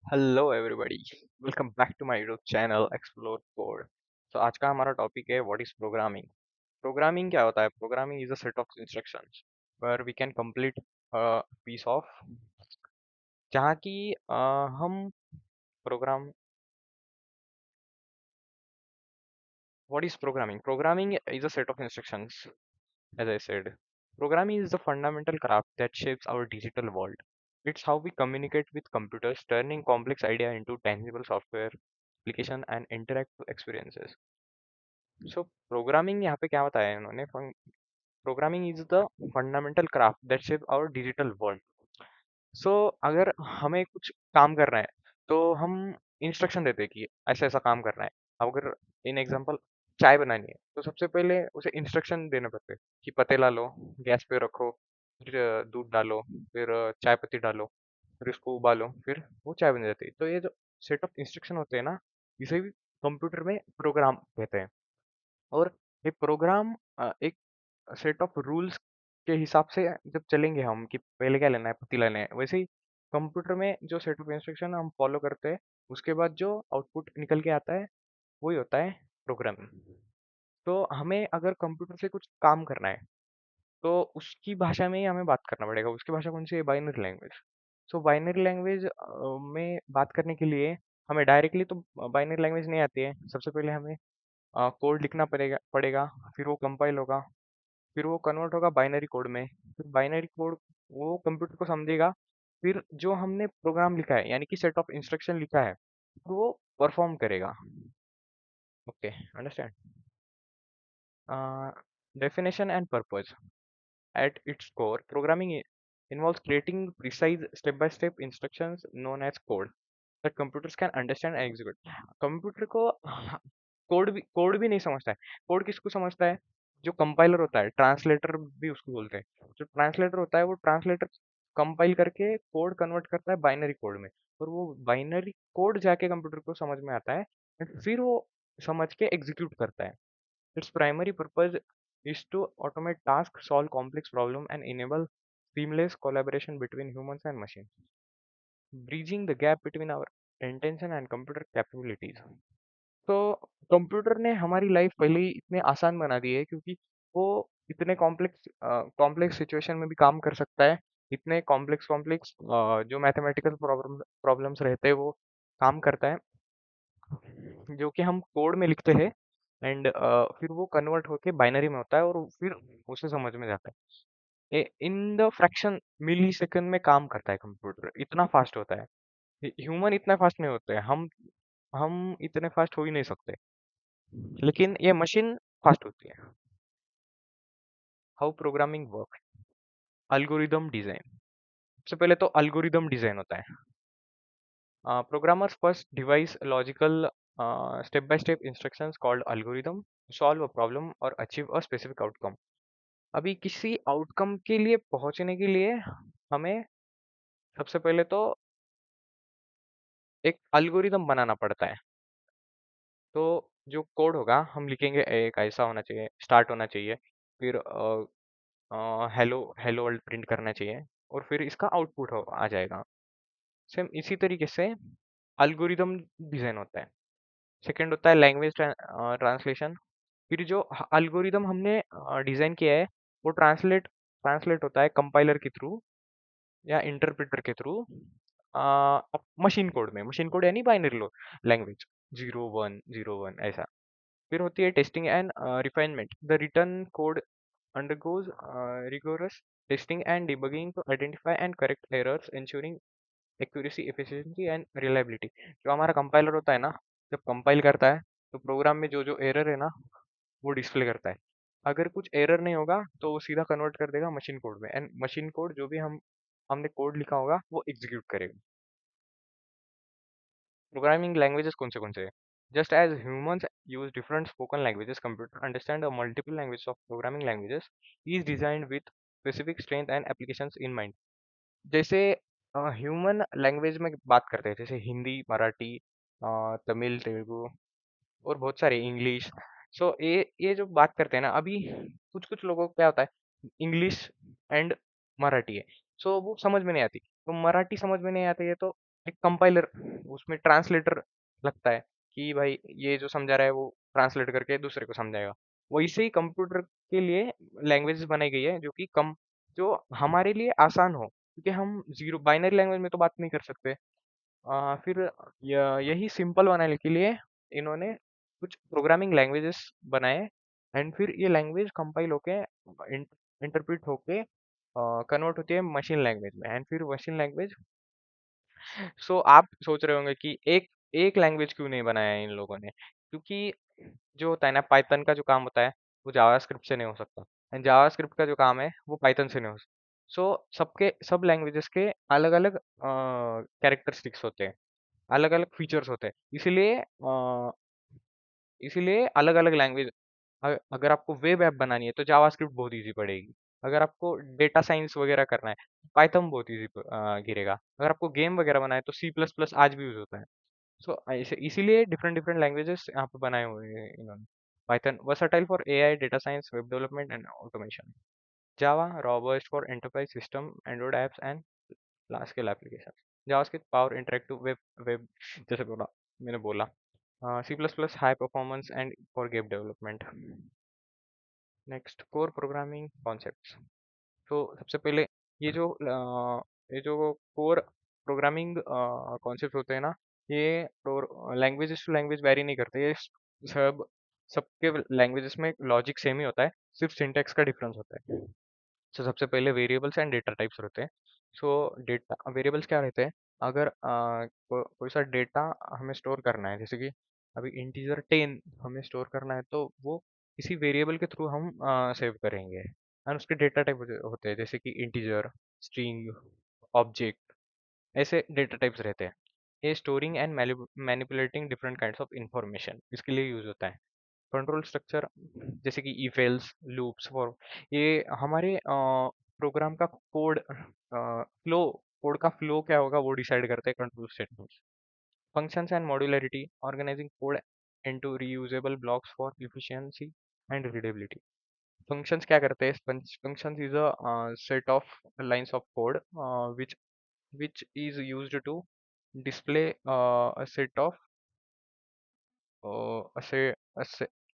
Hello everybody. Welcome back to my YouTube channel explore code. तो आज का हमारा टॉपिक है व्हाट इज प्रोग्रामिंग। प्रोग्रामिंग क्या होता है? Programming is a set of instructions where we can complete piece of, जहाँ की हम program. What is programming? Programming is a set of instructions, as I said. Programming is the fundamental craft that shapes our digital world. It's how we communicate with computers, turning complex idea into tangible software, application and interactive experiences. So programming यहाँ पे क्या बताया है इन्होंने? Programming is the fundamental craft that shape our digital world. So अगर हमें कुछ काम करना है तो हम इंस्ट्रक्शन देते हैं कि ऐसा ऐसा काम करना है। अगर इन एग्जांपल चाय बनानी है तो सबसे पहले उसे इंस्ट्रक्शन देने पड़ते हैं कि पतीला लो, गैस पे रखो, फिर दूध डालो, फिर चाय पत्ती डालो, फिर उसको उबालो, फिर वो चाय बन जाती है। तो ये जो सेट ऑफ इंस्ट्रक्शन होते हैं ना, इसे भी कंप्यूटर में प्रोग्राम कहते हैं। और ये प्रोग्राम एक सेट ऑफ रूल्स के हिसाब से जब चलेंगे हम कि पहले क्या लेना है, पति लेना है, वैसे ही कंप्यूटर में जो सेट ऑफ इंस्ट्रक्शन हम फॉलो करते हैं, उसके बाद जो आउटपुट निकल के आता है वही होता है प्रोग्रामिंग। तो हमें अगर कंप्यूटर से कुछ काम करना है तो उसकी भाषा में ही हमें बात करना पड़ेगा। उसकी भाषा कौन सी है? Binary language. सो बाइनरी लैंग्वेज में बात करने के लिए हमें डायरेक्टली तो बाइनरी लैंग्वेज नहीं आती है। सबसे पहले हमें कोड लिखना पड़ेगा, फिर वो कंपाइल होगा, फिर वो कन्वर्ट होगा बाइनरी कोड में, फिर बाइनरी कोड वो कंप्यूटर को समझेगा, फिर जो हमने प्रोग्राम लिखा है यानी कि सेट ऑफ इंस्ट्रक्शन लिखा है वो परफॉर्म करेगा। Okay, understand. Definition and purpose. At its core programming involves creating precise step-by-step instructions known as code that computers can understand and execute. Computer को कोड भी नहीं समझता है। कोड किसको समझता है? जो कंपाइलर होता है, ट्रांसलेटर भी उसको बोलते हैं। जो ट्रांसलेटर होता है वो ट्रांसलेटर कंपाइल करके कोड कन्वर्ट करता है बाइनरी कोड में, और वो बाइनरी कोड जाके कंप्यूटर को समझ में आता है, and फिर वो समझ के एग्जीक्यूट करता है। Its primary purpose is to automate tasks, solve complex problems, and enable seamless collaboration between humans and machines, bridging the gap between our intention and computer capabilities. तो कंप्यूटर ने हमारी लाइफ पहले ही इतने आसान बना दी है क्योंकि वो इतने कॉम्प्लेक्स कॉम्प्लेक्स सिचुएशन में भी काम कर सकता है। इतने कॉम्प्लेक्स कॉम्प्लेक्स जो मैथमेटिकल प्रॉब्लम्स रहते हैं वो काम करता है, जो कि हम कोड में लिखते हैं, एंड फिर वो कन्वर्ट होके बाइनरी में होता है और फिर उसे समझ में जाता है। In the fraction milli second में काम करता है कंप्यूटर, इतना फास्ट होता है। ह्यूमन इतना फास्ट नहीं होते हैं, हम इतने फास्ट हो ही नहीं सकते, लेकिन ये मशीन फास्ट होती है। How programming work. Algorithm design. सबसे पहले तो अल्गोरिदम डिजाइन होता है। Programmers first devise logical step by step instructions called algorithm to solve a problem और अचीव अ स्पेसिफिक आउटकम। अभी किसी आउटकम के लिए पहुंचने के लिए हमें सबसे पहले तो एक अल्गोरिदम बनाना पड़ता है। तो जो कोड होगा हम लिखेंगे, एक ऐसा होना चाहिए, स्टार्ट होना चाहिए, फिर हेलो हेलो वर्ल्ड प्रिंट करना चाहिए, और फिर इसका आउटपुट आ जाएगा। सेम इसी तरीके से अल्गोरिदम डिजाइन होता है। सेकंड होता है लैंग्वेज ट्रांसलेशन। फिर जो अल्गोरिदम हमने डिजाइन किया है वो ट्रांसलेट होता है कंपाइलर के थ्रू या इंटरप्रेटर के थ्रू मशीन कोड में। मशीन कोड यानी बाइनरी लैंग्वेज, 0 1 0 1 ऐसा। फिर होती है testing and refinement. The return code undergoes rigorous testing and debugging to identify and correct errors, ensuring accuracy, efficiency and reliability. जो हमारा कंपाइलर होता है ना, जब कंपाइल करता है तो प्रोग्राम में जो जो एरर है ना वो डिस्प्ले करता है। अगर कुछ एरर नहीं होगा तो वो सीधा कन्वर्ट कर देगा मशीन कोड में, एंड मशीन कोड जो भी हमने कोड लिखा होगा वो एग्जीक्यूट करेगा। प्रोग्रामिंग लैंग्वेजेस कौन से हैं? Just as humans use different spoken languages, computer understand a multiple language of programming languages is designed with specific strength and applications in mind. जैसे ह्यूमन लैंग्वेज में बात करते हैं, जैसे हिंदी, मराठी, तमिल, तेलुगु और बहुत सारे इंग्लिश। सो ये जो बात करते हैं ना, अभी कुछ कुछ लोगों को क्या होता है, इंग्लिश एंड मराठी है, सो वो समझ में नहीं आती। तो मराठी समझ में नहीं आती है तो एक कंपाइलर उसमें ट्रांसलेटर लगता है कि भाई ये जो समझा रहा है वो ट्रांसलेट करके दूसरे को समझाएगा। वैसे ही कंप्यूटर के लिए लैंग्वेजेस बनाई गई है जो कि कम, जो हमारे लिए आसान हो, क्योंकि हम जीरो बाइनरी लैंग्वेज में तो बात नहीं कर सकते। फिर यही सिंपल बनाने के लिए इन्होंने कुछ प्रोग्रामिंग लैंग्वेजेस बनाए, एंड फिर ये लैंग्वेज कंपाइल होके इंटरप्रेट होके कन्वर्ट होती है मशीन लैंग्वेज में, एंड फिर मशीन लैंग्वेज। सो आप सोच रहे होंगे कि एक एक लैंग्वेज क्यों नहीं बनाया है इन लोगों ने, क्योंकि जो होता है ना, पाइथन का जो काम होता है वो जावास्क्रिप्ट से नहीं हो सकता, एंड जावास्क्रिप्ट का जो काम है वो पाइथन से नहीं हो सकता। सो सबके सब लैंग्वेजेस के अलग अलग कैरेक्टरिस्टिक्स होते हैं, अलग अलग फीचर्स होते हैं, इसीलिए अलग अलग लैंग्वेज। अगर आपको वेब ऐप बनानी है तो जावास्क्रिप्ट बहुत इजी पड़ेगी, अगर आपको डेटा साइंस वगैरह करना है पाइथन बहुत इजी गिरेगा, अगर आपको गेम वगैरह बनाना है तो सी प्लस प्लस आज भी यूज होता है। सो इसीलिए डिफरेंट डिफरेंट लैंग्वेजेस यहाँ पे बनाए हुए हैं इन्होंने। Python versatile for AI, data science, web development and automation. Java robust for enterprise system, Android apps and large scale application. JavaScript power interactive web web जैसे बोला, मैंने बोला। C++ high performance and for game development. Next core programming concepts. तो सबसे पहले ये जो core programming concept होते हैं ना, ये लैंग्वेजेस टू लैंग्वेज वेरी नहीं करते, ये सब सबके लैंग्वेजेस में लॉजिक सेम ही होता है, सिर्फ सिंटेक्स का डिफरेंस होता है। तो सबसे पहले वेरिएबल्स एंड डेटा टाइप्स रहते हैं। सो डेटा वेरिएबल्स क्या रहते हैं, अगर कोई सा डेटा हमें स्टोर करना है, जैसे कि अभी इंटीजर 10 हमें स्टोर करना है, तो वो किसी वेरिएबल के थ्रू हम सेव करेंगे, और उसके डेटा टाइप होते हैं, जैसे कि इंटीजर, स्ट्रिंग, ऑब्जेक्ट, ऐसे डेटा टाइप्स रहते हैं। ये storing and manipulating different kinds of information इसके लिए यूज होता है। कंट्रोल स्ट्रक्चर जैसे कि if else लूप्स फॉर, ये हमारे प्रोग्राम का फ्लो कोड का फ्लो क्या होगा वो डिसाइड करते हैं control statements. Functions and modularity organizing code into reusable blocks for efficiency and readability. Functions क्या करते हैं, functions is a set of lines of code which which is used to display a set of a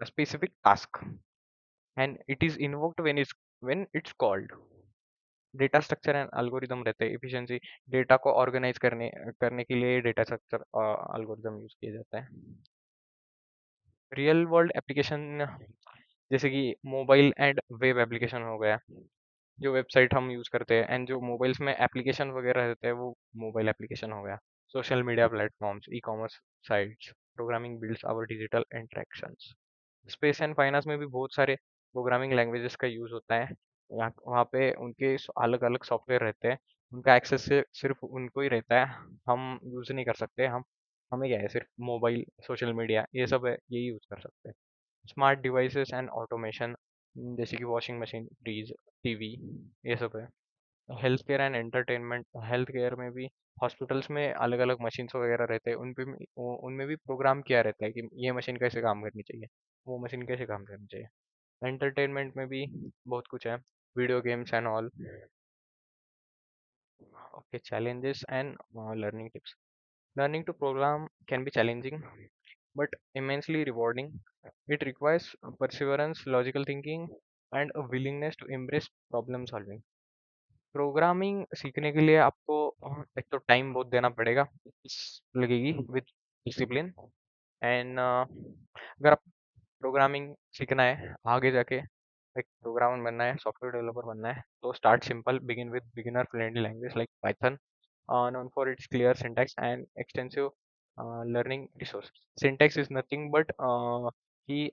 specific task, and it is invoked when it's called। Data structure and algorithm रहते हैं, efficiency, data को organise करने करने के लिए data structure algorithm use किया जाता है। रियल वर्ल्ड एप्लीकेशन जैसे कि मोबाइल एंड वेब एप्लीकेशन हो गया, जो वेबसाइट हम यूज करते हैं, एंड जो मोबाइल्स में एप्लीकेशन वगैरह रहते हैं वो मोबाइल एप्लीकेशन हो गया। Social media platforms, e commerce sites, programming builds our digital interactions. Space and finance में भी बहुत सारे प्रोग्रामिंग लैंग्वेजेस का यूज होता है। वहाँ पे उनके अलग अलग सॉफ्टवेयर रहते हैं, उनका एक्सेस सिर्फ उनको ही रहता है, हम यूज नहीं कर सकते। हमें क्या है, सिर्फ मोबाइल, सोशल मीडिया, ये सब है, यही यूज कर सकते हैं। स्मार्ट डिवाइसेस एंड ऑटोमेशन जैसे कि वॉशिंग मशीन, फ्रीज, टीवी, ये सब है। Health care and entertainment, health care में भी हॉस्पिटल्स में अलग अलग मशीन्स वगैरह रहते हैं, उनमें भी प्रोग्राम किया रहता है कि ये मशीन कैसे काम करनी चाहिए, वो मशीन कैसे काम करनी चाहिए। एंटरटेनमेंट में भी बहुत कुछ है, video games and all. Okay, challenges and learning tips. Learning to program can be challenging but immensely rewarding. It requires perseverance, logical thinking, and a willingness to embrace problem solving. Programming सीखने के लिए आपको एक तो time बहुत देना पड़ेगा, लगेगी विद डिसिप्लिन, एंड अगर आप प्रोग्रामिंग सीखना है आगे जाके, एक प्रोग्रामर बनना है, सॉफ्टवेयर डेवलपर बनना है, तो start simple, begin with beginner friendly language like Python, known for its clear syntax and extensive learning resource। syntax is nothing but कि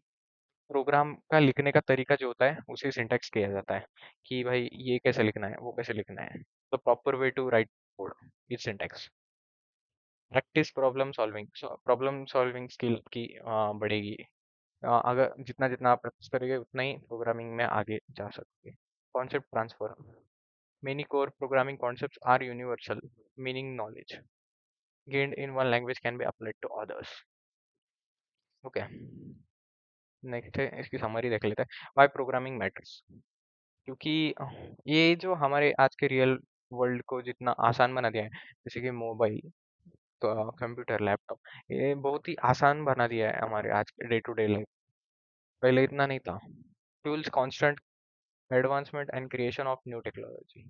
प्रोग्राम का लिखने का तरीका जो होता है उसे सिंटैक्स किया जाता है, कि भाई ये कैसे लिखना है, वो कैसे लिखना है। तो proper way to write code is syntax. Practice problem solving skill की बढ़ेगी। अगर जितना जितना आप प्रैक्टिस करेंगे उतना ही प्रोग्रामिंग में आगे जा सकते। Concept transfer, many core programming concepts are universal, meaning knowledge gained in one language can be applied to others। Okay, next है, इसकी समरी देख लेते हैं। व्हाई प्रोग्रामिंग मैटर्स, क्योंकि ये जो हमारे आज के रियल वर्ल्ड को जितना आसान बना दिया है, जैसे कि मोबाइल, कंप्यूटर लैपटॉप ये बहुत ही आसान बना दिया है हमारे आज के डे टू डे लाइफ। पहले इतना नहीं था। Tools constant advancement and creation of new technology.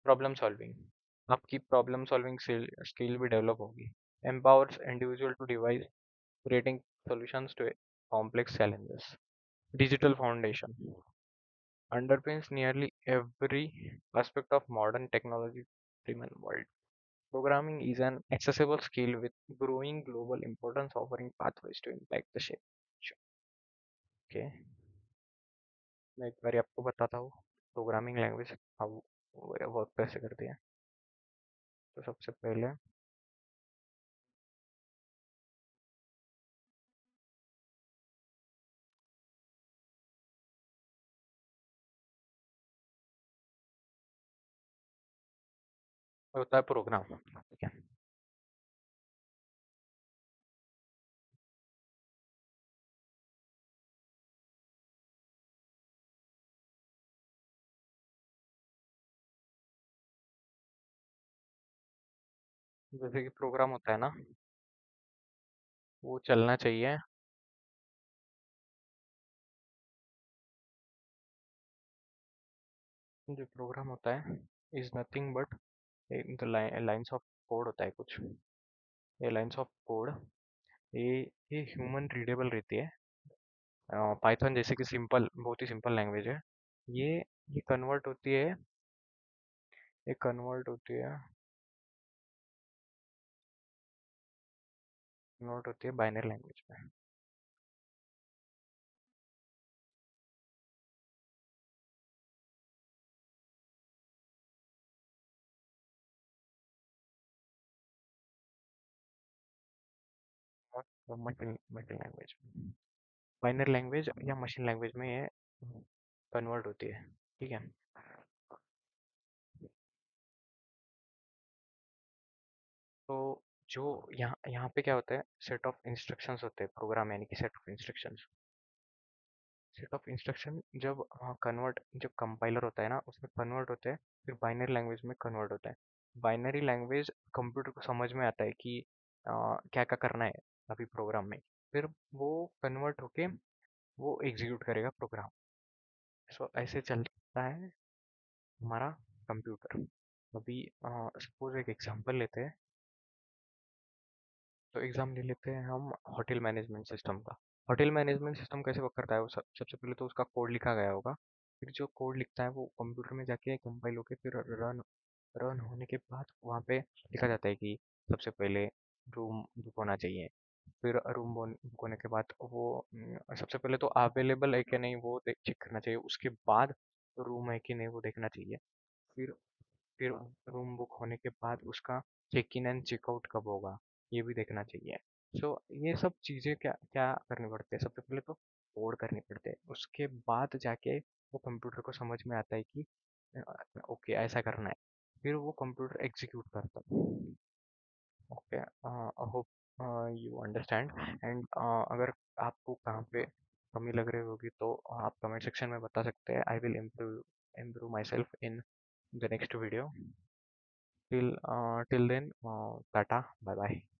Problem solving, आपकी प्रॉब्लम सॉल्विंग स्किल भी डेवलप होगी। Empowers individual to devise creating solutions to complex challenges. Digital foundation underpins nearly every aspect of modern technology driven world. Programming is an accessible skill with growing global importance, offering pathways to impact the shape. Okay, मैं एक बार आपको बताता हूँ programming language how work कैसे करती है। तो सबसे पहले होता है प्रोग्राम। ठीक है, जैसे कि प्रोग्राम होता है ना, वो चलना चाहिए। जो प्रोग्राम होता है is nothing but lines of code होता है कुछ। ये लाइंस ऑफ कोड ये ये ह्यूमन रीडेबल रहती है। पाइथन जैसे कि सिंपल, बहुत ही सिंपल लैंग्वेज है। ये ये कन्वर्ट होती है, ये कन्वर्ट होती है, कन्वर्ट होती है बाइनरी लैंग्वेज में। और मशीन मशीन लैंग्वेज में, बाइनरी लैंग्वेज या मशीन लैंग्वेज में ये कन्वर्ट होती है। ठीक है, तो जो यहाँ यहाँ पे क्या होता है, सेट ऑफ इंस्ट्रक्शंस होते हैं प्रोग्राम, यानी कि set of instructions. Set of instruction जब कन्वर्ट, जब कंपाइलर होता है ना उसमें कन्वर्ट होते हैं, फिर बाइनरी लैंग्वेज में कन्वर्ट होता है। बाइनरी लैंग्वेज कंप्यूटर को समझ में आता है कि क्या क्या करना है अभी प्रोग्राम में, फिर वो कन्वर्ट होके वो एग्जीक्यूट करेगा प्रोग्राम। सो ऐसे चलता है हमारा कंप्यूटर। अभी सपोज एक एग्जांपल लेते हैं, तो एग्जाम ले लेते हैं हम होटल मैनेजमेंट सिस्टम का। होटल मैनेजमेंट सिस्टम कैसे वर्क करता है, वो सबसे पहले तो उसका कोड लिखा गया होगा। फिर जो कोड लिखता है वो कंप्यूटर में जाके कंपाइल होके फिर रन रन होने के बाद वहाँ पे लिखा जाता है कि सबसे पहले रूम बुक होना चाहिए। फिर रूम बुक होने के बाद वो सबसे पहले तो अवेलेबल है कि नहीं वो चेक करना चाहिए, उसके बाद रूम है कि नहीं वो देखना चाहिए। फिर फिर रूम बुक होने के बाद उसका चेक इन एंड चेकआउट कब होगा ये भी देखना चाहिए। सो ये सब चीज़ें क्या क्या करनी पड़ती है, सबसे पहले तो कोड करनी पड़ते हैं, उसके बाद जाके वो कंप्यूटर को समझ में आता है कि ओके ऐसा करना है, फिर वो कंप्यूटर एग्जीक्यूट करता है। Okay, I hope you understand. And अगर आपको कहाँ पे कमी लग रही होगी तो आप कमेंट सेक्शन में बता सकते हैं। I will improve my self in the next video. Till then, tata, bye bye.